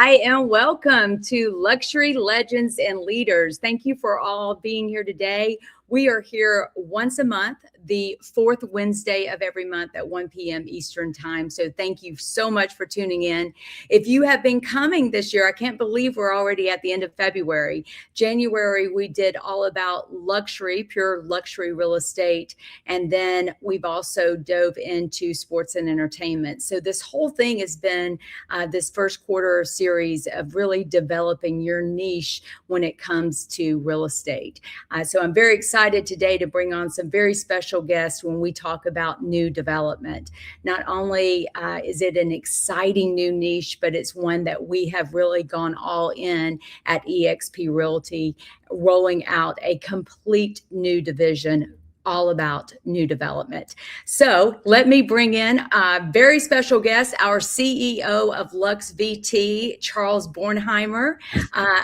Hi, and welcome to Luxury Legends and Leaders. Thank you for all being here today. We are here once a month, the fourth Wednesday of every month at 1 p.m. Eastern Time. So thank you so much for tuning in. If you have been coming this year, I can't believe we're already at the end of February. January, we did all about luxury, pure luxury real estate. And then we've also dove into sports and entertainment. So this whole thing has been this first quarter series of really developing your niche when it comes to real estate. So I'm very excited today to bring on some very special guests when we talk about new development. Not only is it an exciting new niche, but it's one that we have really gone all in at eXp Realty, rolling out a complete new division all about new development. So let me bring in a very special guest, our CEO of Lux VT, Charles Bornheimer,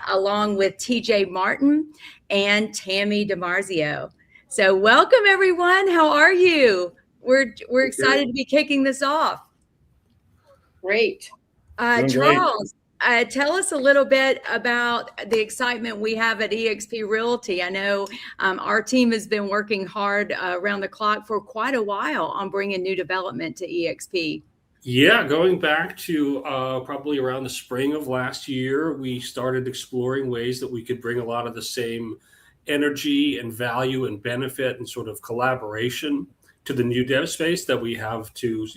along with TJ Martin and Tammy DiMarzio. So welcome everyone. How are you? We're excited to be kicking this off. Great. Charles, tell us a little bit about the excitement we have at eXp Realty. I know our team has been working hard around the clock for quite a while on bringing new development to eXp. Yeah, going back to probably around the spring of last year, we started exploring ways that we could bring a lot of the same energy and value and benefit and sort of collaboration to the new dev space that we have to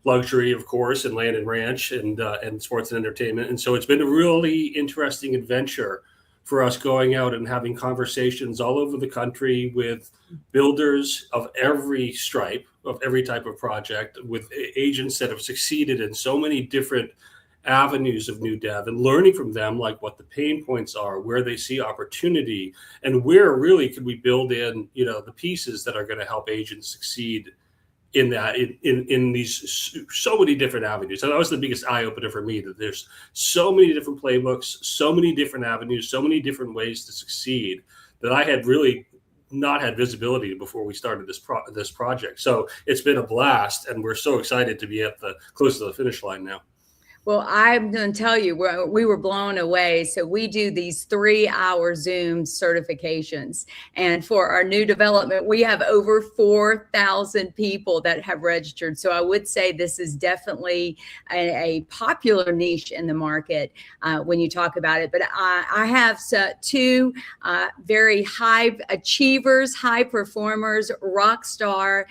luxury, of course, and land and ranch and sports and entertainment. And so it's been a really interesting adventure for us going out and having conversations all over the country with builders of every stripe, of every type of project, with agents that have succeeded in so many different avenues of new dev, and learning from them, like what the pain points are, where they see opportunity, and where really could we build in, the pieces that are going to help agents succeed in that, in these so many different avenues. And that was the biggest eye opener for me, that there's so many different playbooks, so many different avenues, so many different ways to succeed, that I had really not had visibility before we started this project. So it's been a blast, and we're so excited to be at the close to the finish line now. Well, I'm going to tell you, we were blown away. So we do these 3-hour Zoom certifications. And for our new development, we have over 4,000 people that have registered. So I would say this is definitely a popular niche in the market when you talk about it. But I have two very high achievers, high performers, rock star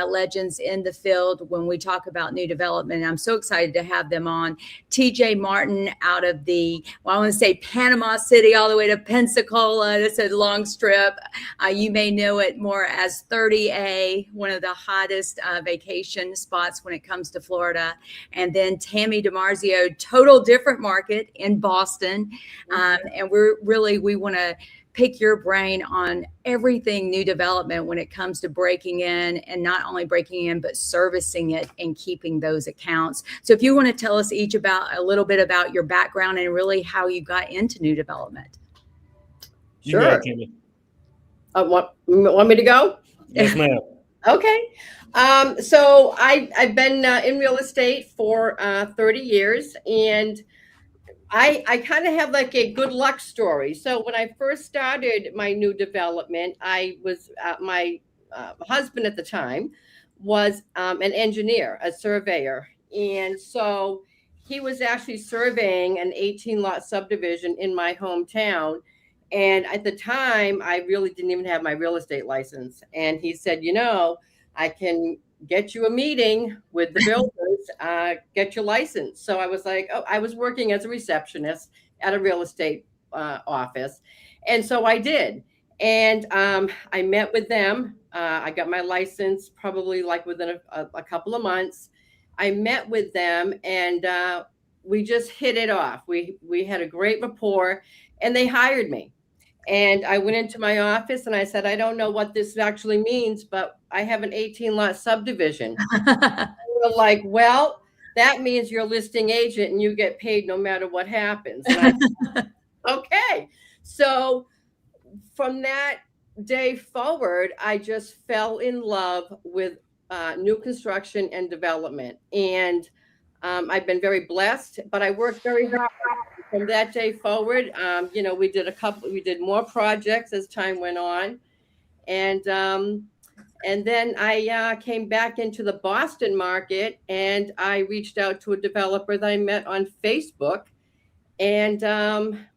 legends in the field when we talk about new development. And I'm so excited to have them on. TJ Martin out of I want to say Panama City all the way to Pensacola. That's a long strip. You may know it more as 30A, one of the hottest vacation spots when it comes to Florida. And then Tammy DiMarzio, total different market in Boston. And we want to pick your brain on everything new development when it comes to breaking in, and not only breaking in, but servicing it and keeping those accounts. So if you want to tell us each about a little bit about your background and really how you got into new development. Sure. Want me to go? Yes, ma'am. Okay. So I've been in real estate for 30 years, and I kind of have like a good luck story. So when I first started my new development, I was my husband at the time was an engineer, a surveyor. And so he was actually surveying an 18-lot subdivision in my hometown. And at the time, I really didn't even have my real estate license. And he said, I can get you a meeting with the builders, get your license. So I was like, I was working as a receptionist at a real estate office. And so I did. And I met with them. I got my license probably like within a couple of months. I met with them, and we just hit it off. We had a great rapport, and they hired me. And I went into my office and I said, I don't know what this actually means, but I have an 18-lot subdivision. They were like, well, that means you're a listing agent and you get paid no matter what happens. And I said, okay. So from that day forward, I just fell in love with new construction and development. And I've been very blessed, but I worked very hard from that day forward. We did more projects as time went on, and then I came back into the Boston market, and I reached out to a developer that I met on Facebook, and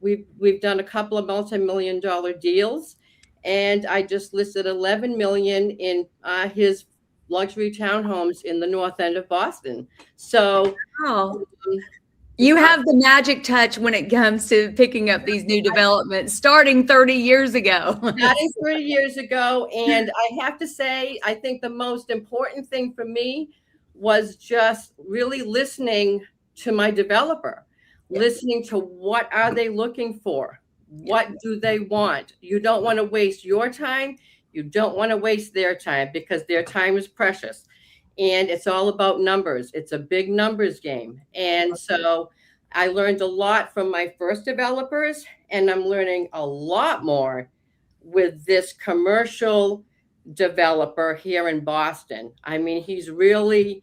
we've done a couple of multi-million-dollar deals, and I just listed 11 million in his luxury townhomes in the north end of Boston. So Oh, you have the magic touch when it comes to picking up these new developments starting 30 years ago. starting 30 years ago, and I have to say, I think the most important thing for me was just really listening to my developer, listening to what are they looking for, what do they want. You don't want to waste your time, you don't want to waste their time, because their time is precious, and it's all about numbers. It's a big numbers game. And so I learned a lot from my first developers, and I'm learning a lot more with this commercial developer here in Boston. I mean, he's really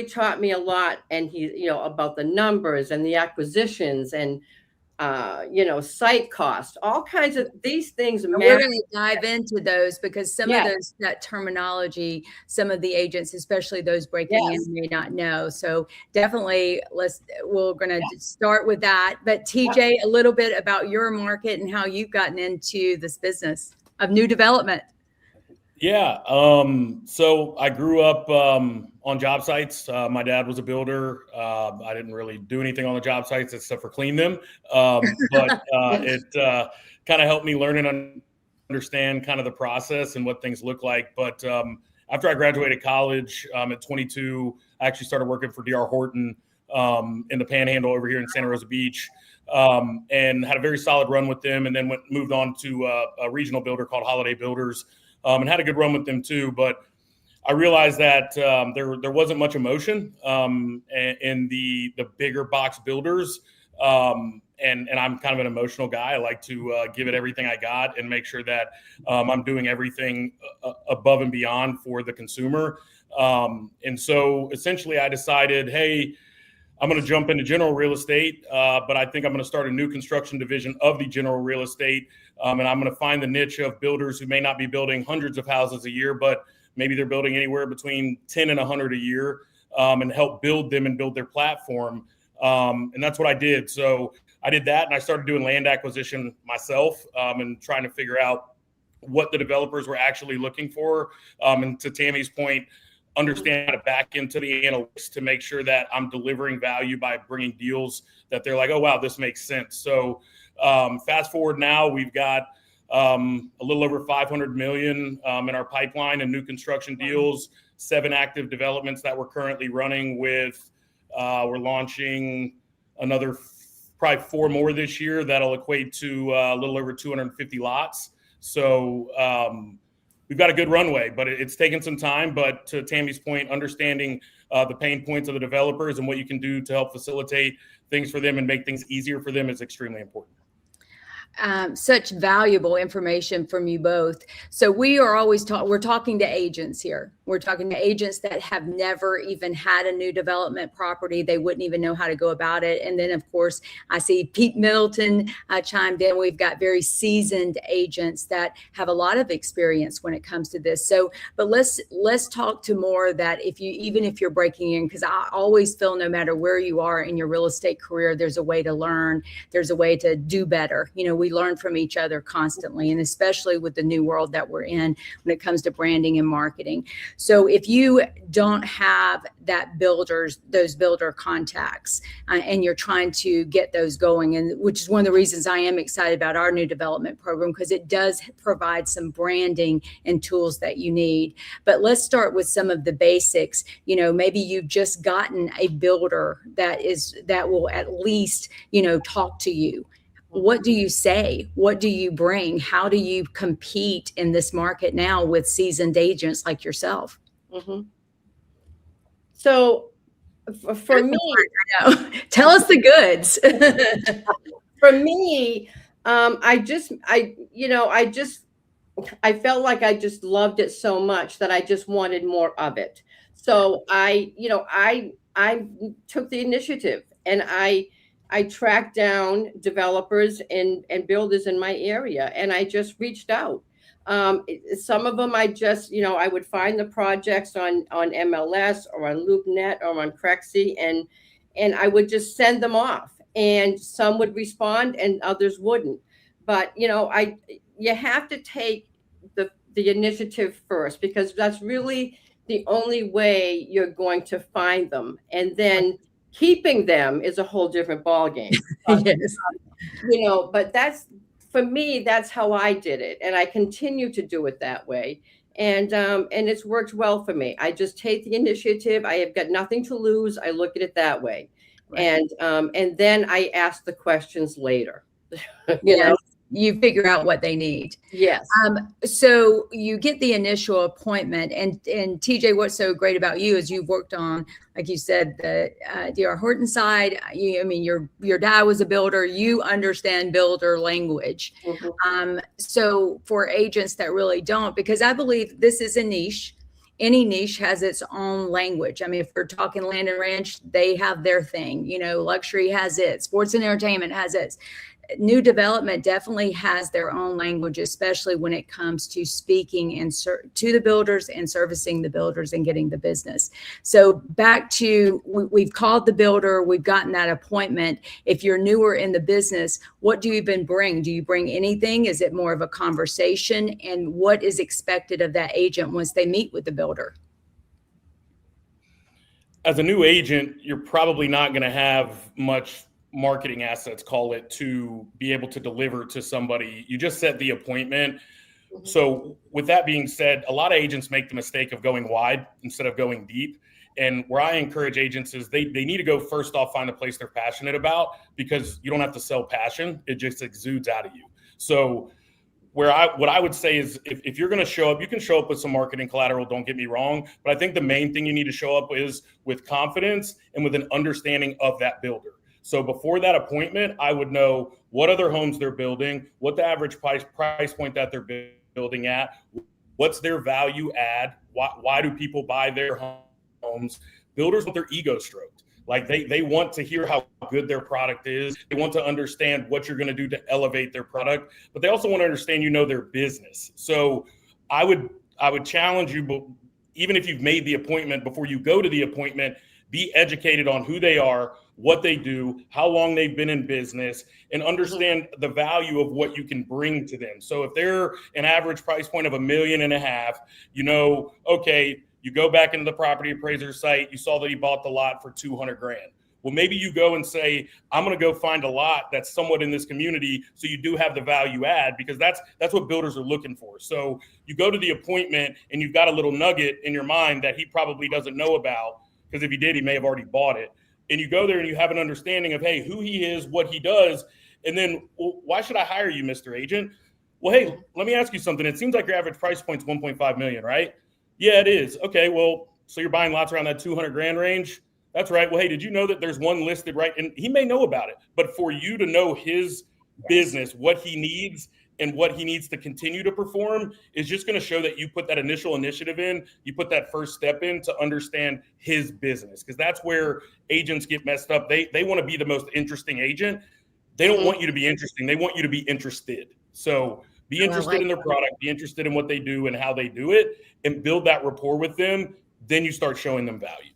taught me a lot, and about the numbers and the acquisitions and site cost, all kinds of these things. We're going to dive into those, because some of that terminology, some of the agents, especially those breaking in, may not know. So definitely we're going to start with that. But TJ, a little bit about your market and how you've gotten into this business of new development. Yeah. So I grew up on job sites. My dad was a builder. I didn't really do anything on the job sites except for clean them. But it kind of helped me learn and understand kind of the process and what things look like. But after I graduated college at 22, I actually started working for D.R. Horton in the Panhandle over here in Santa Rosa Beach, and had a very solid run with them. And then moved on to a regional builder called Holiday Builders. And had a good run with them too, but I realized that there wasn't much emotion in the bigger box builders, and I'm kind of an emotional guy. I like to give it everything I got and make sure that I'm doing everything above and beyond for the consumer. And so essentially, I decided, hey, I'm going to jump into general real estate, but I think I'm going to start a new construction division of the general real estate. And I'm going to find the niche of builders who may not be building hundreds of houses a year, but maybe they're building anywhere between 10 and 100 a year, and help build them and build their platform. And that's what I did. So I did that, and I started doing land acquisition myself, and trying to figure out what the developers were actually looking for. And to Tammy's point, understand how to back into the analytics to make sure that I'm delivering value by bringing deals that they're like, oh, wow, this makes sense. So fast forward now, we've got a little over 500 million in our pipeline and new construction deals, 7 active developments that we're currently running with. We're launching another probably 4 more this year. That'll equate to a little over 250 lots. So we've got a good runway, but it's taken some time. But to Tammy's point, understanding the pain points of the developers and what you can do to help facilitate things for them and make things easier for them is extremely important. Such valuable information from you both. So we are always we're talking to agents here. We're talking to agents that have never even had a new development property. They wouldn't even know how to go about it. And then, of course, I see Pete Middleton chimed in. We've got very seasoned agents that have a lot of experience when it comes to this. So, but let's talk to more that even if you're breaking in, because I always feel no matter where you are in your real estate career, there's a way to learn. There's a way to do better. We learn from each other constantly, and especially with the new world that we're in when it comes to branding and marketing. So if you don't have those builder contacts, and you're trying to get those going, and which is one of the reasons I am excited about our new development program, because it does provide some branding and tools that you need. But let's start with some of the basics. Maybe you've just gotten a builder that will at least, talk to you. What do you say? What do you bring? How do you compete in this market now with seasoned agents like yourself? Mm-hmm. So for me, tell us the goods. For me, I felt like I just loved it so much that I just wanted more of it. So I I took the initiative, and I tracked down developers and builders in my area, and I just reached out. Some of them I just, I would find the projects on MLS or on LoopNet or on Crexy, and I would just send them off, and some would respond and others wouldn't. But you have to take the initiative first, because that's really the only way you're going to find them, and then keeping them is a whole different ballgame. Yes. But for me, that's how I did it, and I continue to do it that way. And it's worked well for me. I just take the initiative. I have got nothing to lose. I look at it that way. Right. And then I ask the questions later. Yes. You figure out what they need. Yes. So you get the initial appointment, and TJ, what's so great about you is you've worked on, like you said, the D.R. Horton side. Your dad was a builder. You understand builder language. Mm-hmm. So for agents that really don't, because I believe this is a niche. Any niche has its own language. I mean, if we're talking land and ranch, they have their thing. Luxury has it. Sports and entertainment has its. New development definitely has their own language, especially when it comes to speaking and to the builders and servicing the builders and getting the business. So back to, we've called the builder, we've gotten that appointment. If you're newer in the business, what do you even bring? Do you bring anything? Is it more of a conversation? And what is expected of that agent once they meet with the builder? As a new agent, you're probably not going to have much marketing assets, call it, to be able to deliver to somebody. You just set the appointment. So with that being said, a lot of agents make the mistake of going wide instead of going deep. And where I encourage agents is they need to go, first off, find a place they're passionate about, because you don't have to sell passion. It just exudes out of you. So what I would say is if you're going to show up, you can show up with some marketing collateral, don't get me wrong. But I think the main thing you need to show up is with confidence and with an understanding of that builder. So before that appointment, I would know what other homes they're building, what the average price point that they're building at, what's their value add, why do people buy their homes. Builders want their ego stroked. Like they want to hear how good their product is. They want to understand what you're going to do to elevate their product, but they also want to understand, their business. So I would challenge you, but even if you've made the appointment, before you go to the appointment, be educated on who they are, what they do, how long they've been in business, and understand the value of what you can bring to them. So if they're an average price point of $1.5 million, okay, you go back into the property appraiser site, you saw that he bought the lot for $200,000. Well, maybe you go and say, I'm going to go find a lot that's somewhat in this community, so you do have the value add, because that's what builders are looking for. So you go to the appointment and you've got a little nugget in your mind that he probably doesn't know about, because if he did, he may have already bought it. And you go there and you have an understanding of, hey, who he is, what he does. And then, well, why should I hire you, Mr. Agent? Well, hey, let me ask you something. It seems like your average price point's $1.5 million, right? Yeah, it is. Okay, well, so you're buying lots around that $200,000 range? That's right. Well, hey, did you know that there's one listed, right? And he may know about it, but for you to know his business, what he needs and what he needs to continue to perform, is just going to show that you put that initial initiative in, you put that first step in to understand his business. Because that's where agents get messed up. They want to be the most interesting agent. They don't want you to be interesting. They want you to be interested. So be interested in their product, be interested in what they do and how they do it, and build that rapport with them. Then you start showing them value.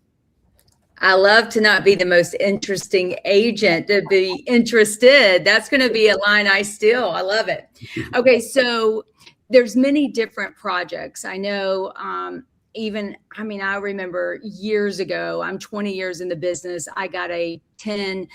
I love to not be the most interesting agent, to be interested. That's going to be a line I steal. I love it. Okay, so there's many different projects. I know I remember years ago, I'm 20 years in the business. I got a 10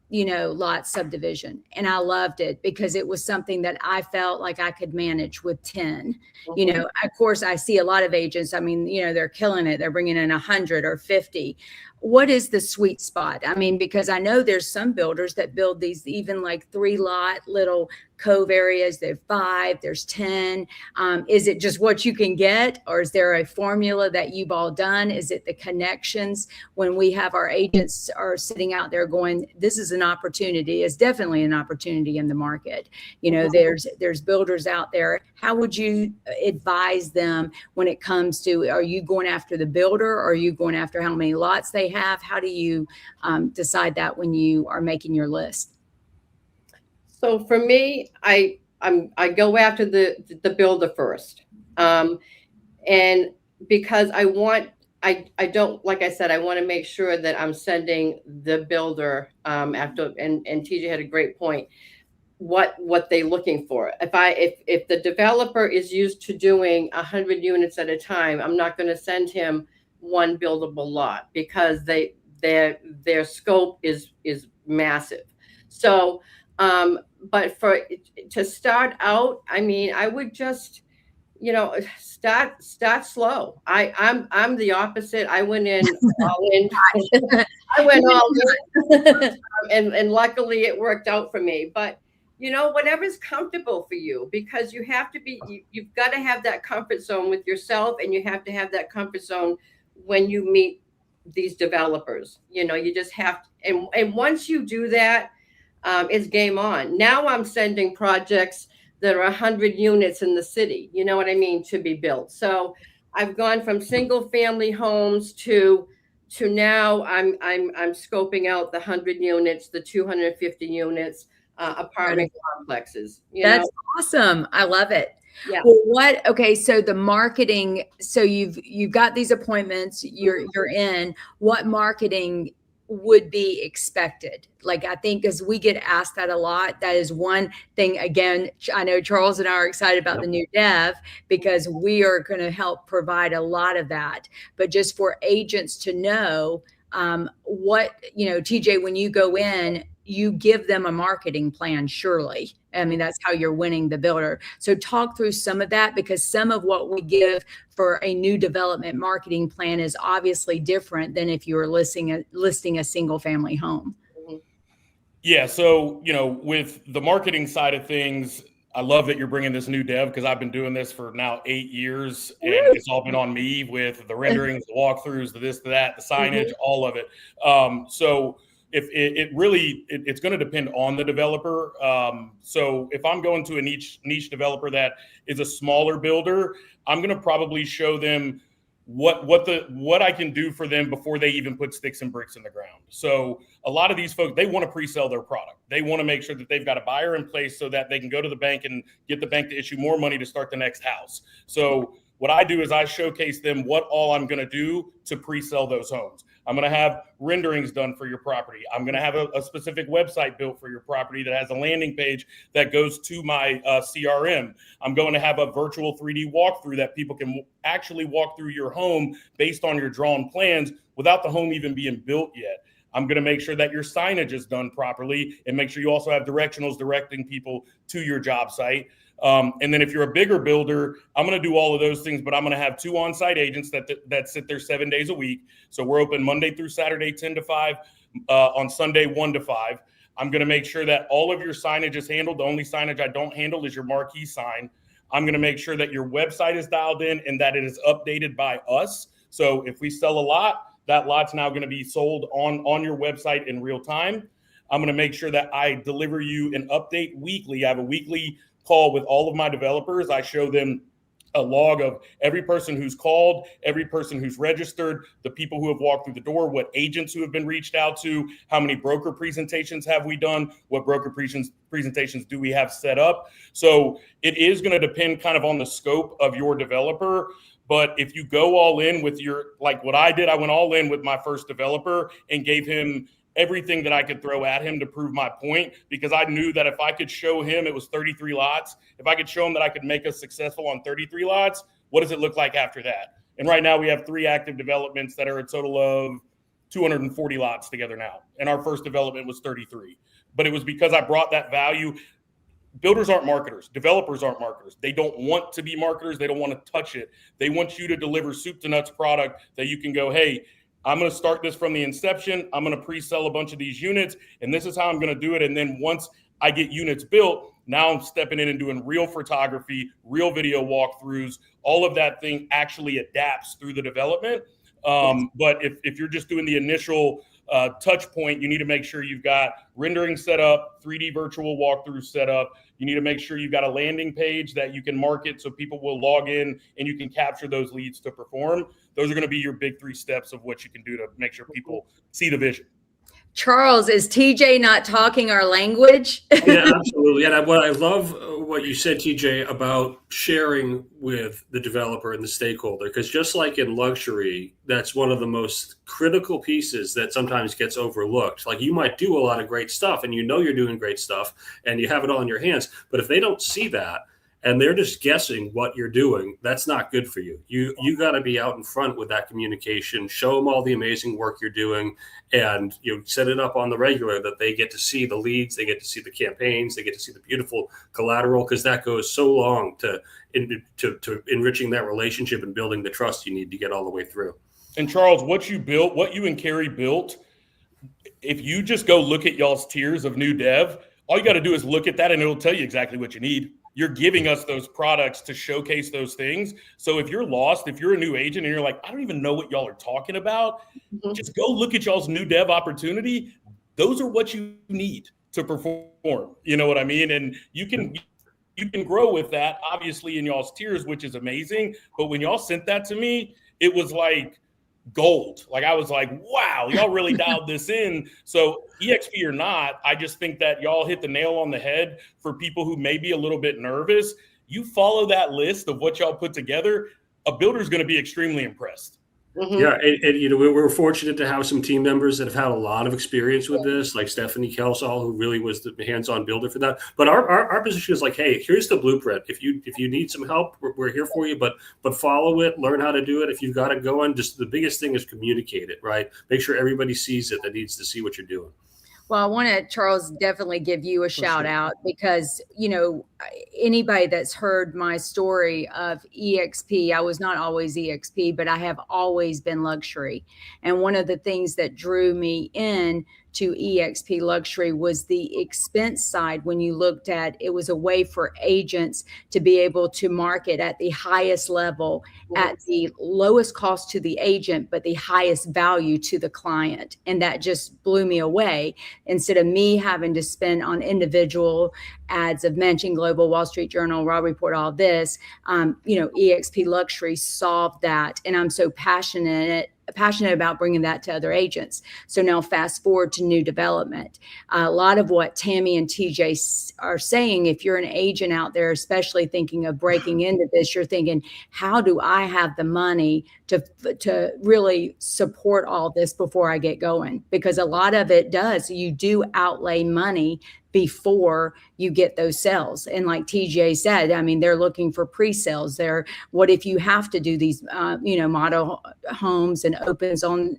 lot subdivision, and I loved it because it was something that I felt like I could manage with 10. Of course, I see a lot of agents. They're killing it. They're bringing in 100 or 50. What is the sweet spot? Because I know there's some builders that build these even like 3-lot little cove areas. There's 5, there's 10. Is it just what you can get, or is there a formula that you've all done? Is it the connections? When we have our agents are sitting out there going, this is an opportunity. It's definitely an opportunity in the market. There's builders out there. How would you advise them when it comes to, are you going after the builder? Or are you going after how many lots they have? How do you decide that when you are making your list? So for me, I go after the builder first, and because I don't, like I said, I want to make sure that I'm sending the builder after, and TJ had a great point, what they looking for. If the developer is used to doing 100 units at a time, I'm not going to send him one buildable lot, because their scope is massive. So but to start out, I mean, I would just, start slow. I'm the opposite. I went in all in. I went all in, and luckily it worked out for me. But whatever's comfortable for you, because you've got to have that comfort zone with yourself, and you have to have that comfort zone when you meet these developers. You just have to, and once you do that, it's game on. Now I'm sending projects that are 100 units in the city, you know what I mean, to be built. So I've gone from single family homes to now I'm scoping out the 100 units, the 250 units, apartment complexes. That's awesome. I love it. Yeah. Well, okay, so the marketing, so you've got these appointments, you're in. What marketing would be expected? Like, I think, as we get asked that a lot, that is one thing. Again, I know Charles and I are excited about the new dev, because we are going to help provide a lot of that. But just for agents to know, what, TJ, when you go in, you give them a marketing plan, surely. I mean, that's how you're winning the builder. So talk through some of that, because some of what we give for a new development marketing plan is obviously different than if you were listing a single family home. Yeah. So, with the marketing side of things, I love that you're bringing this new dev, because I've been doing this for now 8 years, and it's all been on me with the renderings, the walkthroughs, the this, the that, the signage, all of it. So if it's going to depend on the developer. So if I'm going to a niche developer that is a smaller builder, I'm going to probably show them what I can do for them before they even put sticks and bricks in the ground. So a lot of these folks, they want to pre-sell their product. They want to make sure that they've got a buyer in place so that they can go to the bank and get the bank to issue more money to start the next house. So what I do is I showcase them what all I'm going to do to pre-sell those homes. I'm going to have renderings done for your property. I'm going to have a specific website built for your property that has a landing page that goes to my CRM. I'm going to have a virtual 3D walkthrough that people can actually walk through your home based on your drawn plans without the home even being built yet. I'm going to make sure that your signage is done properly, and make sure you also have directionals directing people to your job site. And then if you're a bigger builder, I'm going to do all of those things, but I'm going to have 2 on-site agents that sit there 7 days a week. So we're open Monday through Saturday, 10 to 5, on Sunday, 1 to 5. I'm going to make sure that all of your signage is handled. The only signage I don't handle is your marquee sign. I'm going to make sure that your website is dialed in and that it is updated by us. So if we sell a lot, that lot's now going to be sold on your website in real time. I'm going to make sure that I deliver you an update weekly. I have a weekly call with all of my developers. I show them a log of every person who's called, every person who's registered, the people who have walked through the door, what agents who have been reached out to, how many broker presentations have we done, what broker presentations do we have set up. So it is going to depend kind of on the scope of your developer. But if you go all in with like what I did, I went all in with my first developer and gave him everything that I could throw at him to prove my point, because I knew that if I could show him it was 33 lots, if I could show him that I could make us successful on 33 lots, what does it look like after that? And right now we have 3 active developments that are a total of 240 lots together now. And our first development was 33. But it was because I brought that value. Builders aren't marketers. Developers aren't marketers. They don't want to be marketers. They don't want to touch it. They want you to deliver soup to nuts product that you can go, hey, I'm going to start this from the inception. I'm going to pre-sell a bunch of these units, and this is how I'm going to do it. And then once I get units built, now I'm stepping in and doing real photography, real video walkthroughs. All of that thing actually adapts through the development. But if you're just doing the initial touch point, you need to make sure you've got rendering set up, 3D virtual walkthrough set up. You need to make sure you've got a landing page that you can market so people will log in and you can capture those leads to perform. Those are going to be your big 3 steps of what you can do to make sure people see the vision. Charles, is TJ not talking our language? Yeah, absolutely. And what I love what you said, TJ, about sharing with the developer and the stakeholder, because just like in luxury, that's one of the most critical pieces that sometimes gets overlooked. Like, you might do a lot of great stuff and you know you're doing great stuff and you have it all in your hands, but if they don't see that and they're just guessing what you're doing, that's not good for you. You got to be out in front with that communication, show them all the amazing work you're doing, and set it up on the regular that they get to see the leads, they get to see the campaigns, they get to see the beautiful collateral, because that goes so long to enriching that relationship and building the trust you need to get all the way through. And Charles, what you built, what you and Carrie built, if you just go look at y'all's tiers of new dev, all you got to do is look at that and it'll tell you exactly what you need. You're giving us those products to showcase those things. So if you're lost, if you're a new agent and you're like, I don't even know what y'all are talking about, just go look at y'all's new dev opportunity. Those are what you need to perform. You know what I mean? And you can grow with that, obviously, in y'all's tiers, which is amazing. But when y'all sent that to me, it was like gold. Like, I was like, wow, y'all really dialed this in. So EXP or not, I just think that y'all hit the nail on the head for people who may be a little bit nervous. You follow that list of what y'all put together, a builder's going to be extremely impressed. Yeah, and we're fortunate to have some team members that have had a lot of experience with this, like Stephanie Kelsall, who really was the hands-on builder for that. But our position is like, hey, here's the blueprint. If you need some help, we're here for you. But follow it, learn how to do it. If you've got it going, just the biggest thing is communicate it, right? Make sure everybody sees it that needs to see what you're doing. Well, I want to, Charles, definitely give you a shout out, because, anybody that's heard my story of EXP, I was not always EXP, but I have always been luxury. And one of the things that drew me in to EXP luxury was the expense side. When you looked at it, was a way for agents to be able to market at the highest level, at the lowest cost to the agent, but the highest value to the client. And that just blew me away. Instead of me having to spend on individual ads of Mention Global, Wall Street Journal, Raw Report, all this, EXP luxury solved that. And I'm so passionate about bringing that to other agents. So now fast forward to new development. A lot of what Tammy and TJ are saying, if you're an agent out there, especially thinking of breaking into this, you're thinking, how do I have the money to really support all this before I get going? Because a lot of it does, you do outlay money before you get those sales. And like TJ said, I mean, they're looking for pre-sales. What if you have to do these, model homes and opens on,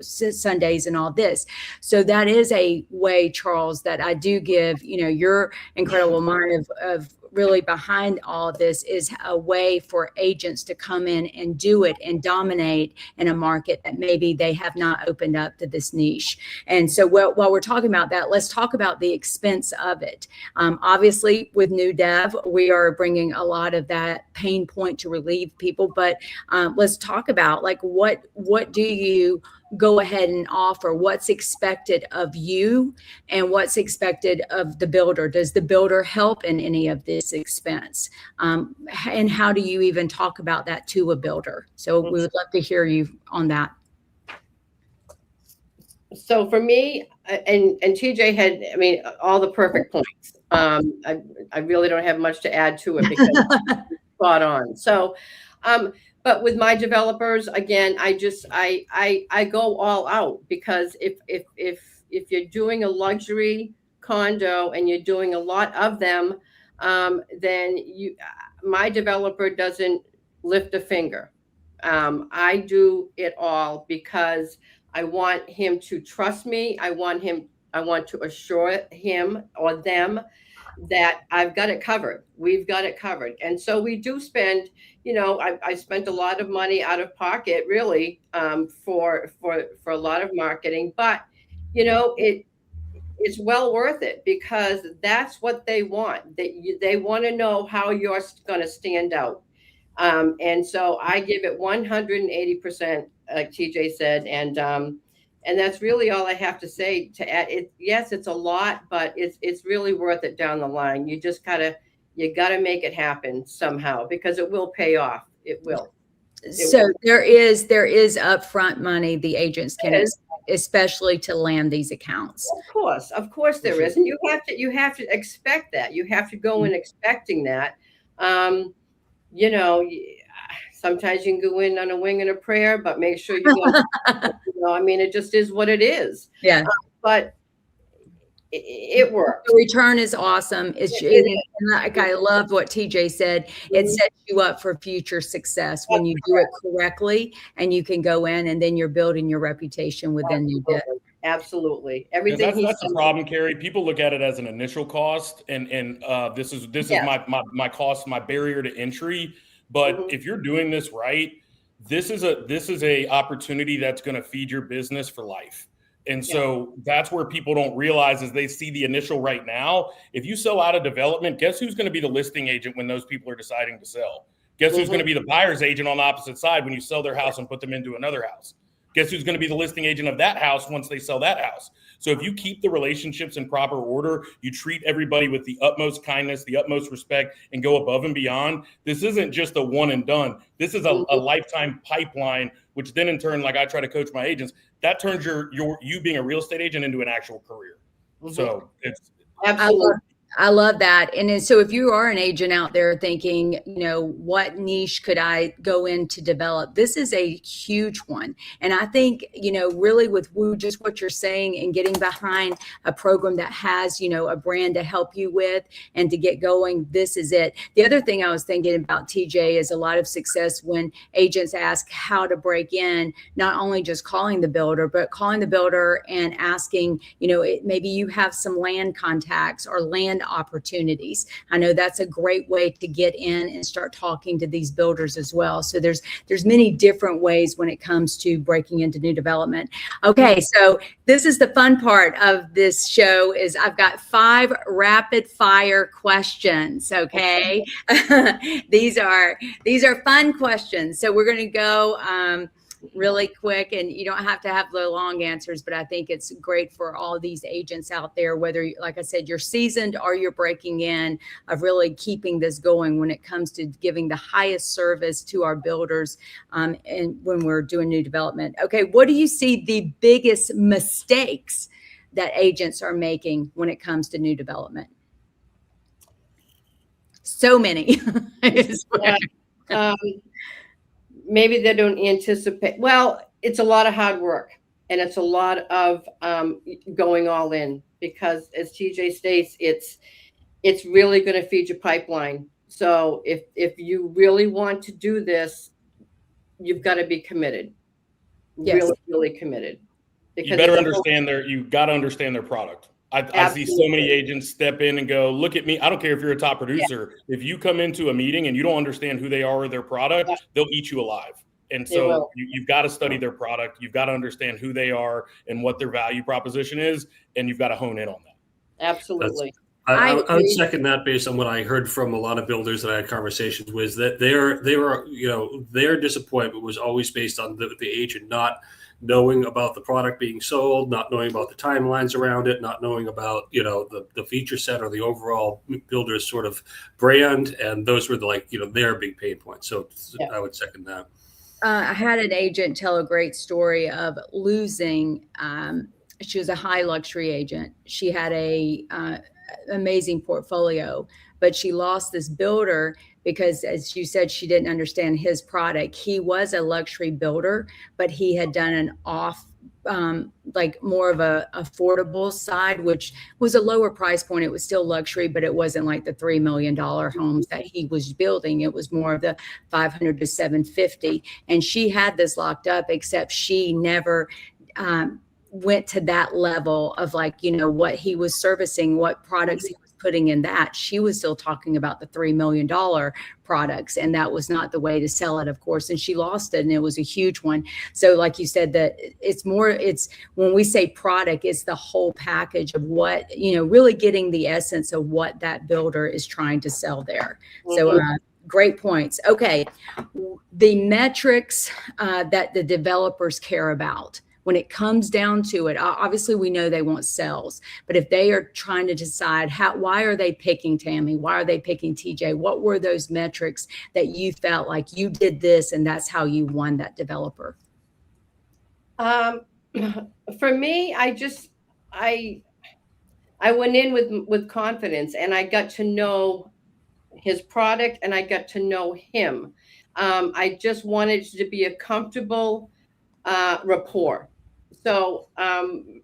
Sundays and all this. So that is a way, Charles, that I do give, your incredible mind of really behind all of this is a way for agents to come in and do it and dominate in a market that maybe they have not opened up to this niche. And so while we're talking about that, let's talk about the expense of it. Obviously, with new dev, we are bringing a lot of that pain point to relieve people, but let's talk about what do you go ahead and offer? What's expected of you and what's expected of the builder? Does the builder help in any of this expense? And how do you even talk about that to a builder? So we would love to hear you on that. So for me, and TJ had, all the perfect points. I really don't have much to add to it because it's spot on. So, but with my developers, again, I go all out, because if you're doing a luxury condo and you're doing a lot of them, then my developer doesn't lift a finger. I do it all because I want him to trust me. I want to assure him or them that I've got it covered. We've got it covered. And so we do spend, I spent a lot of money out of pocket, really, for a lot of marketing, but it's well worth it, because that's what they want. They want to know how you're going to stand out. And so I give it 180%, like TJ said, And that's really all I have to say to add. Yes, it's a lot, but it's really worth it down the line. You gotta make it happen somehow, because it will pay off. It will. So there is upfront money the agents can, especially to land these accounts. Of course there is, and you have to expect that. You have to go in expecting that. You know, sometimes you can go in on a wing and a prayer, but make sure you go. You know, I mean, it just is what it is. Yeah. But it works. The return is awesome. Like, I love what TJ said. It sets you up for future success when you do it correctly, and you can go in and then you're building your reputation within your bid. Absolutely. Everything. That's the problem, Carrie. People look at it as an initial cost, and this is my cost, my barrier to entry. But if you're doing this right, this is a opportunity that's going to feed your business for life. And so that's where people don't realize, is they see the initial right now. If you sell out of development, guess who's going to be the listing agent when those people are deciding to sell? Guess who's going to be the buyer's agent on the opposite side when you sell their house and put them into another house? Guess who's going to be the listing agent of that house once they sell that house? So if you keep the relationships in proper order, you treat everybody with the utmost kindness, the utmost respect, and go above and beyond. This isn't just a one and done. This is a lifetime pipeline, which then in turn, like I try to coach my agents, that turns you being a real estate agent into an actual career. So it's absolutely. I love that. And then, so if you are an agent out there thinking, you know, what niche could I go in to develop? This is a huge one. And I think, you know, really with just what you're saying and getting behind a program that has, you know, a brand to help you with and to get going, this is it. The other thing I was thinking about, TJ, is a lot of success when agents ask how to break in, not only just calling the builder, but calling the builder and asking, you know, maybe you have some land contacts or land opportunities. I know that's a great way to get in and start talking to these builders as well. So there's many different ways when it comes to breaking into new development. Okay, so this is the fun part of this show, is I've got 5 rapid fire questions. Okay. These are fun questions. So we're going to go really quick, and you don't have to have the long answers, but I think it's great for all these agents out there, whether, like I said, you're seasoned or you're breaking in, of really keeping this going when it comes to giving the highest service to our builders and when we're doing new development. Okay, what do you see the biggest mistakes that agents are making when it comes to new development? So many. Maybe they don't anticipate. Well, it's a lot of hard work, and it's a lot of going all in, because as TJ states, it's really going to feed your pipeline. So if you really want to do this, you've got to be committed. Yes. Really, really committed. Because you've got to understand their product. I see so many agents step in and go, look at me. I don't care if you're a top producer. Yeah. If you come into a meeting and you don't understand who they are or their product, they'll eat you alive. And so you've got to study their product. You've got to understand who they are and what their value proposition is. And you've got to hone in on that. Absolutely. I would second that, based on what I heard from a lot of builders that I had conversations with, that their disappointment was always based on the agent not knowing about the product being sold, not knowing about the timelines around it, not knowing about, you know, the feature set or the overall builder's sort of brand. And those were their big pain points. So I would second that. I had an agent tell a great story of losing. She was a high luxury agent. She had a amazing portfolio, but she lost this builder because, as you said, she didn't understand his product. He was a luxury builder, but he had done an more of a affordable side, which was a lower price point. It was still luxury, but it wasn't like the $3 million homes that he was building. It was more of the 500 to 750. And she had this locked up, except she never went to that level of, like, you know, what he was servicing, what products he was putting in that. She was still talking about the $3 million products, and that was not the way to sell it, of course. And she lost it, and it was a huge one. So like you said, that it's when we say product, it's the whole package of what, you know, really getting the essence of what that builder is trying to sell there. So great points. Okay. The metrics that the developers care about when it comes down to it, obviously we know they want sales, but if they are trying to decide why are they picking Tammy? Why are they picking TJ? What were those metrics that you felt like you did this and that's how you won that developer? For me, I went in with confidence, and I got to know his product and I got to know him. I just wanted to be a comfortable rapport. So and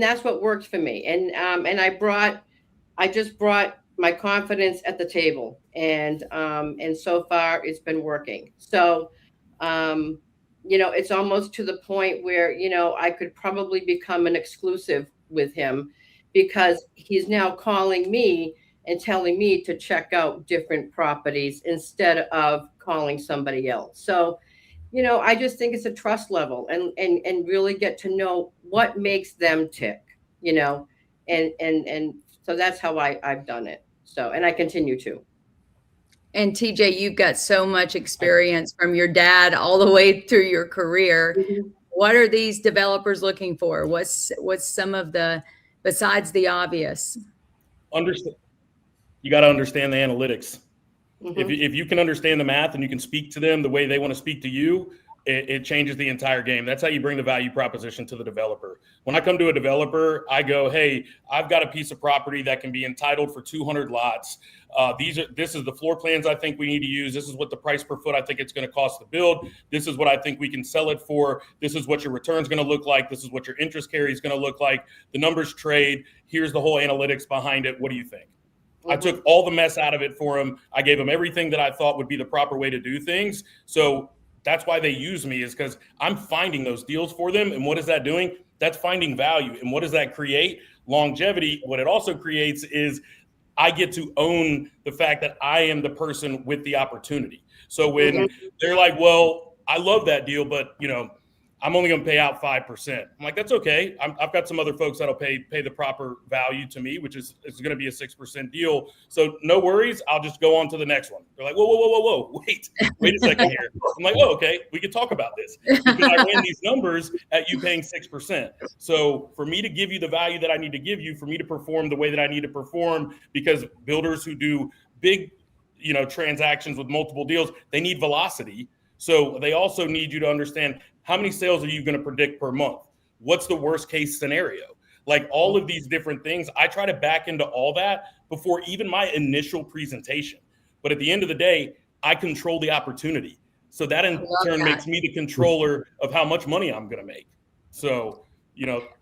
that's what worked for me. And I just brought my confidence at the table, and so far it's been working. So it's almost to the point where I could probably become an exclusive with him, because he's now calling me and telling me to check out different properties instead of calling somebody else. So, I just think it's a trust level, and really get to know what makes them tick, and so that's how I've done it. So, and I continue to. And TJ, you've got so much experience from your dad all the way through your career. Mm-hmm. What are these developers looking for? What's some of the, besides the obvious? You got to understand the analytics. Mm-hmm. If you can understand the math and you can speak to them the way they want to speak to you, it changes the entire game. That's how you bring the value proposition to the developer. When I come to a developer, I go, hey, I've got a piece of property that can be entitled for 200 lots. This is the floor plans I think we need to use. This is what the price per foot I think it's going to cost to build. This is what I think we can sell it for. This is what your return's going to look like. This is what your interest carry is going to look like. The numbers trade. Here's the whole analytics behind it. What do you think? Mm-hmm. I took all the mess out of it for him. I gave him everything that I thought would be the proper way to do things. So that's why they use me, is because I'm finding those deals for them. And what is that doing? That's finding value. And what does that create? Longevity. What it also creates is I get to own the fact that I am the person with the opportunity. So when they're like, well, I love that deal, but I'm only going to pay out 5%. I'm like, that's okay. I've got some other folks that'll pay the proper value to me, which is going to be a 6% deal. So no worries. I'll just go on to the next one. They're like, whoa. Wait a second here. I'm like, oh, okay. We can talk about this, because I ran these numbers at you paying 6%. So for me to give you the value that I need to give you, for me to perform the way that I need to perform, because builders who do big, transactions with multiple deals, they need velocity. So they also need you to understand, how many sales are you going to predict per month? What's the worst case scenario? Like all of these different things, I try to back into all that before even my initial presentation. But at the end of the day, I control the opportunity. So that in turn makes me the controller of how much money I'm going to make. So,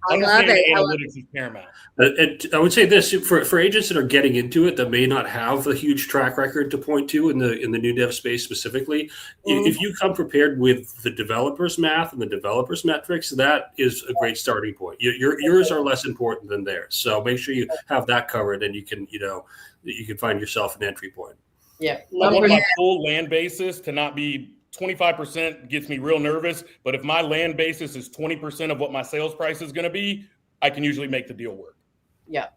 understanding analytics is paramount. I would say this for agents that are getting into it that may not have a huge track record to point to in the new dev space specifically. If you come prepared with the developer's math and the developer's metrics, that is a great starting point. Yours are less important than theirs, so make sure you have that covered, and you can find yourself an entry point. Yeah, I want my full land basis to not be 25%. Gets me real nervous, but if my land basis is 20% of what my sales price is going to be, I can usually make the deal work. Yeah.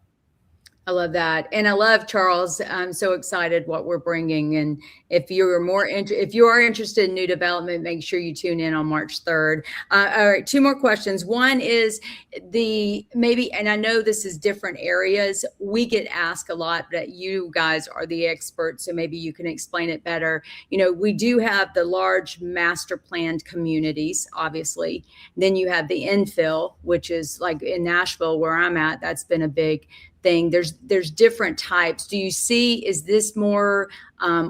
I love that. And I love, Charles, I'm so excited what we're bringing. And if you are interested in new development, make sure you tune in on March 3rd. All right, two more questions. One is and I know this is different areas. We get asked a lot, but you guys are the experts, so maybe you can explain it better. We do have the large master planned communities, obviously. Then you have the infill, which is like in Nashville, where I'm at. That's been a big thing. There's different types. Do you see, is this more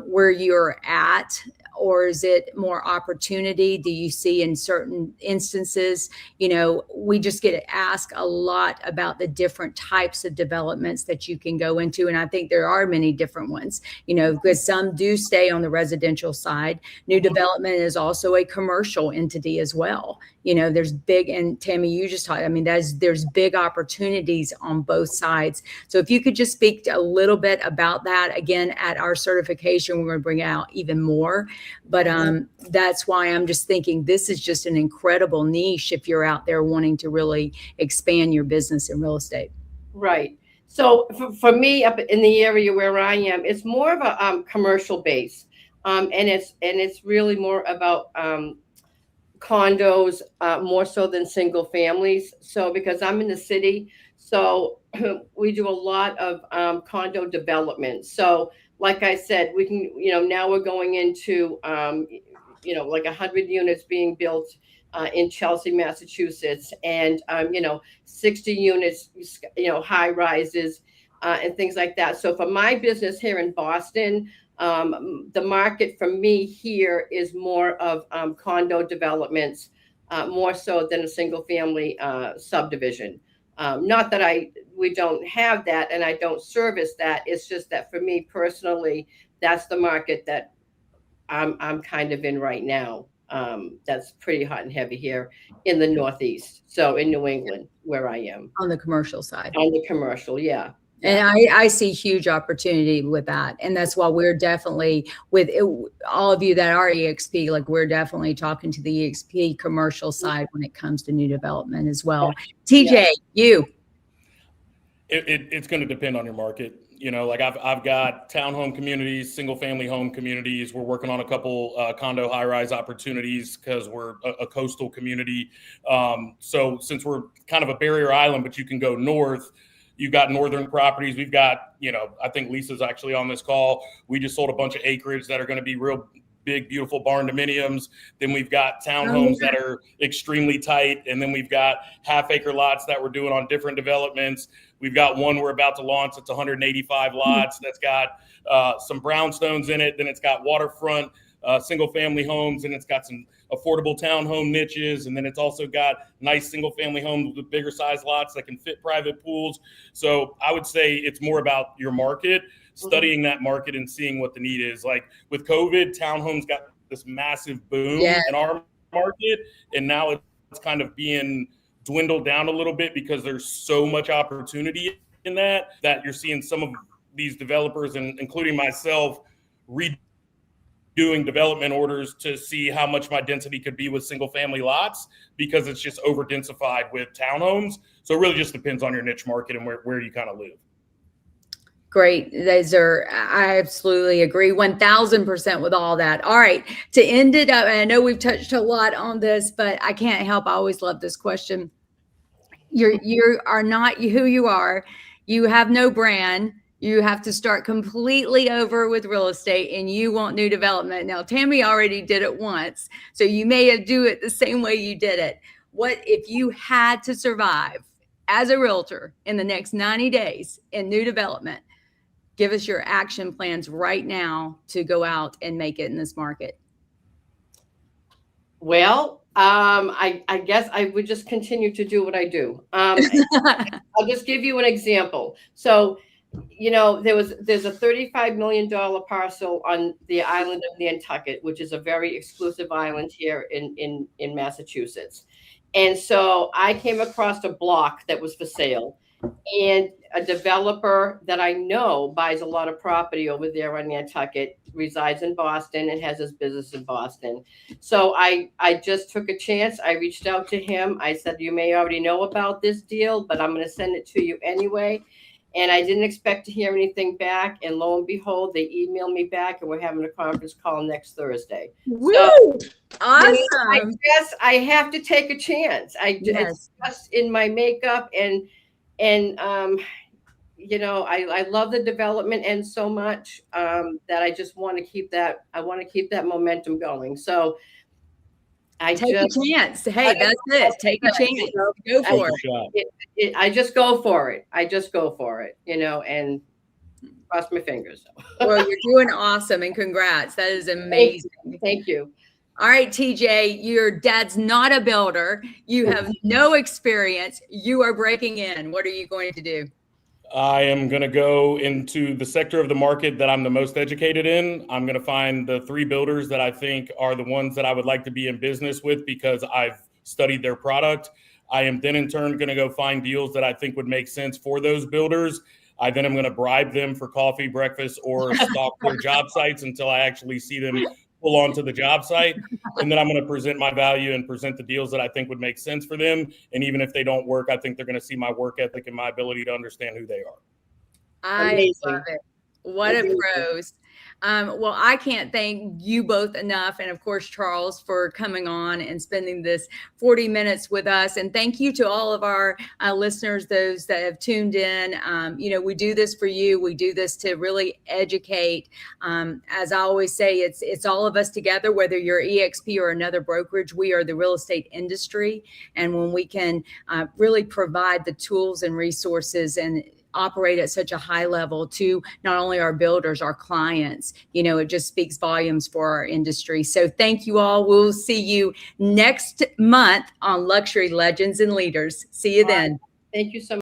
where you're at, or is it more opportunity? Do you see in certain instances, we just get asked a lot about the different types of developments that you can go into. And I think there are many different ones, because some do stay on the residential side. New development is also a commercial entity as well. There's big, and Tammy, you just talked, there's big opportunities on both sides. So if you could just speak a little bit about that, again, at our certification, we're going to bring out even more. But that's why I'm just thinking this is just an incredible niche if you're out there wanting to really expand your business in real estate. Right. So for me, up in the area where I am, it's more of a commercial base, and it's really more about condos more so than single families. So because I'm in the city, so we do a lot of condo development. So like I said, we can, now we're going into, like 100 units being built in Chelsea, Massachusetts, and 60 units, high rises and things like that. So for my business here in Boston, the market for me here is more of condo developments, more so than a single family subdivision. Not that we don't have that and I don't service that. It's just that for me personally, that's the market that I'm kind of in right now. That's pretty hot and heavy here in the Northeast. So in New England, where I am. On the commercial side. On the commercial, yeah. And I see huge opportunity with that. And that's why we're definitely with all of you that are EXP, like we're definitely talking to the EXP commercial side when it comes to new development as well. TJ, you. It's going to depend on your market. Like I've got townhome communities, single family home communities. We're working on a couple condo high rise opportunities because we're a coastal community. So since we're kind of a barrier island, but you can go north, you've got northern properties. We've got, I think Lisa's actually on this call. We just sold a bunch of acreage that are going to be real big, beautiful barn dominiums. Then we've got townhomes that are extremely tight. And then we've got half-acre lots that we're doing on different developments. We've got one we're about to launch. It's 185 lots. That's got some brownstones in it. Then it's got waterfront single-family homes, and it's got some affordable townhome niches. And then it's also got nice single-family homes with bigger size lots that can fit private pools. So I would say it's more about your market, studying that market and seeing what the need is. Like with COVID, townhomes got this massive boom in our market, and now it's kind of being dwindled down a little bit because there's so much opportunity in that you're seeing some of these developers, and including myself, redoing development orders to see how much my density could be with single family lots because it's just over densified with townhomes. So it really just depends on your niche market and where you kind of live. Great. I absolutely agree 1000% with all that. All right. To end it up, and I know we've touched a lot on this, but I can't help. I always love this question. You are not who you are. You have no brand. You have to start completely over with real estate and you want new development. Now, Tammy already did it once, so you may have do it the same way you did it. What if you had to survive as a realtor in the next 90 days in new development? Give us your action plans right now to go out and make it in this market. Well, I guess I would just continue to do what I do. I'll just give you an example. So, there's a $35 million parcel on the island of Nantucket, which is a very exclusive island here in Massachusetts. And so I came across a block that was for sale. And a developer that I know buys a lot of property over there on Nantucket, resides in Boston and has his business in Boston. So I just took a chance. I reached out to him. I said, you may already know about this deal, but I'm going to send it to you anyway. And I didn't expect to hear anything back. And lo and behold, they emailed me back and we're having a conference call next Thursday. Woo! So, awesome. I guess I have to take a chance. It's just in my makeup and I love the development end so much that I just want to keep that. I want to keep that momentum going. So take a chance. Hey, that's it. Take a chance. Go for it. I just go for it. And cross my fingers. Well, you're doing awesome, and congrats. That is amazing. Thank you. All right, TJ, your dad's not a builder. You have no experience. You are breaking in. What are you going to do? I am going to go into the sector of the market that I'm the most educated in. I'm going to find the 3 builders that I think are the ones that I would like to be in business with because I've studied their product. I am then in turn going to go find deals that I think would make sense for those builders. I then am going to bribe them for coffee, breakfast, or stalk their job sites until I actually see them pull onto the job site. And then I'm going to present my value and present the deals that I think would make sense for them. And even if they don't work, I think they're going to see my work ethic and my ability to understand who they are. I love it. What a pros. Well, I can't thank you both enough. And of course, Charles, for coming on and spending this 40 minutes with us. And thank you to all of our listeners, those that have tuned in. We do this for you. We do this to really educate. As I always say, it's all of us together, whether you're EXP or another brokerage. We are the real estate industry. And when we can really provide the tools and resources and operate at such a high level to not only our builders, our clients, it just speaks volumes for our industry. So thank you all. We'll see you next month on Luxury Legends and Leaders. See you then. Thank you so much.